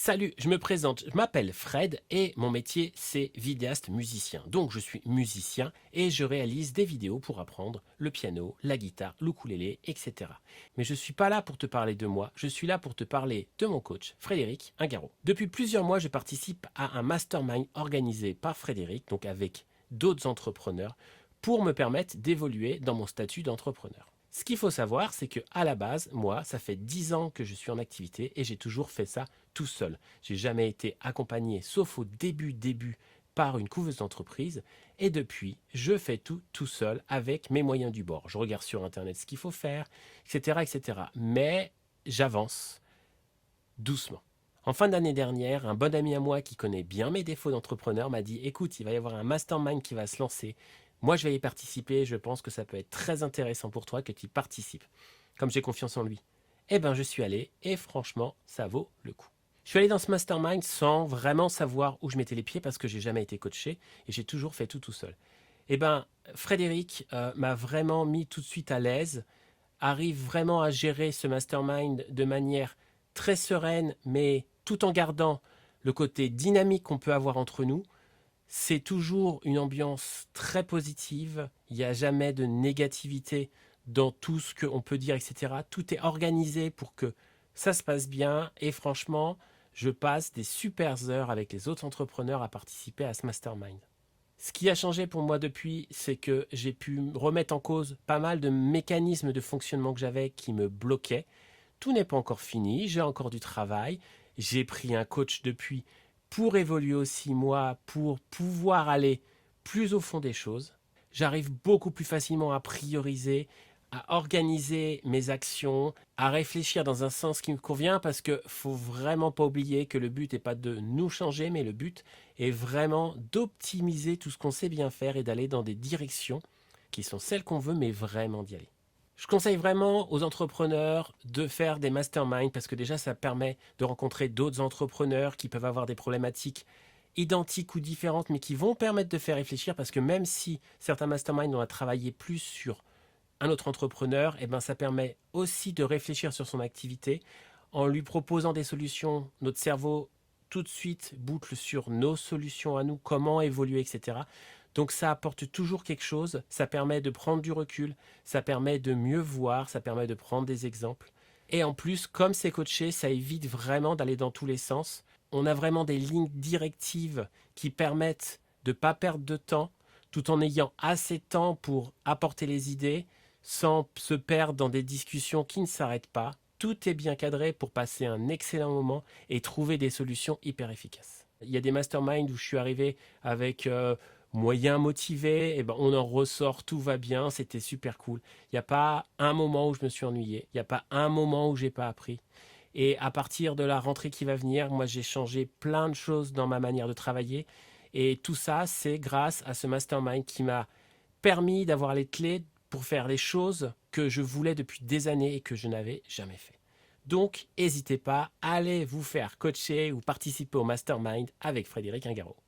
Salut, je me présente, je m'appelle Fred et mon métier c'est vidéaste musicien. Donc je suis musicien et je réalise des vidéos pour apprendre le piano, la guitare, l'ukulélé, etc. Mais je ne suis pas là pour te parler de moi, je suis là pour te parler de mon coach, Frédéric Ingaro. Depuis plusieurs mois, je participe à un mastermind organisé par Frédéric, donc avec d'autres entrepreneurs, pour me permettre d'évoluer dans mon statut d'entrepreneur. Ce qu'il faut savoir, c'est que à la base, moi, ça fait 10 ans que je suis en activité et j'ai toujours fait ça tout seul. J'ai jamais été accompagné, sauf au début, par une couveuse d'entreprise. Et depuis, je fais tout seul avec mes moyens du bord. Je regarde sur Internet ce qu'il faut faire, etc., etc. Mais j'avance doucement. En fin d'année dernière, un bon ami à moi qui connaît bien mes défauts d'entrepreneur m'a dit écoute, il va y avoir un mastermind qui va se lancer. Moi, je vais y participer. Je pense que ça peut être très intéressant pour toi que tu y participes. Comme j'ai confiance en lui. Eh bien, je suis allé et franchement, ça vaut le coup. Je suis allé dans ce mastermind sans vraiment savoir où je mettais les pieds parce que j'ai jamais été coaché et j'ai toujours fait tout seul. Eh bien, Frédéric m'a vraiment mis tout de suite à l'aise, arrive vraiment à gérer ce mastermind de manière très sereine, mais tout en gardant le côté dynamique qu'on peut avoir entre nous. C'est toujours une ambiance très positive, il n'y a jamais de négativité dans tout ce qu'on peut dire, etc. Tout est organisé pour que ça se passe bien et franchement, je passe des super heures avec les autres entrepreneurs à participer à ce mastermind. Ce qui a changé pour moi depuis, c'est que j'ai pu remettre en cause pas mal de mécanismes de fonctionnement que j'avais qui me bloquaient. Tout n'est pas encore fini, j'ai encore du travail. J'ai pris un coach depuis pour évoluer aussi moi, pour pouvoir aller plus au fond des choses. J'arrive beaucoup plus facilement à prioriser, à organiser mes actions, à réfléchir dans un sens qui me convient parce que faut vraiment pas oublier que le but n'est pas de nous changer, mais le but est vraiment d'optimiser tout ce qu'on sait bien faire et d'aller dans des directions qui sont celles qu'on veut, mais vraiment d'y aller. Je conseille vraiment aux entrepreneurs de faire des masterminds parce que déjà ça permet de rencontrer d'autres entrepreneurs qui peuvent avoir des problématiques identiques ou différentes mais qui vont permettre de faire réfléchir parce que même si certains masterminds ont à travailler plus sur un autre entrepreneur, eh ben ça permet aussi de réfléchir sur son activité en lui proposant des solutions. Notre cerveau tout de suite boucle sur nos solutions à nous, comment évoluer, etc. Donc ça apporte toujours quelque chose, ça permet de prendre du recul, ça permet de mieux voir, ça permet de prendre des exemples. Et en plus, comme c'est coaché, ça évite vraiment d'aller dans tous les sens. On a vraiment des lignes directives qui permettent de ne pas perdre de temps, tout en ayant assez de temps pour apporter les idées, sans se perdre dans des discussions qui ne s'arrêtent pas. Tout est bien cadré pour passer un excellent moment et trouver des solutions hyper efficaces. Il y a des masterminds où je suis arrivé avec moyen motivé, et ben on en ressort, tout va bien, c'était super cool. Il n'y a pas un moment où je me suis ennuyé, il n'y a pas un moment où j'ai pas appris. Et à partir de la rentrée qui va venir, moi j'ai changé plein de choses dans ma manière de travailler. Et tout ça, c'est grâce à ce mastermind qui m'a permis d'avoir les clés pour faire les choses que je voulais depuis des années et que je n'avais jamais fait. Donc, n'hésitez pas, allez vous faire coacher ou participer au mastermind avec Frédéric Ingaro.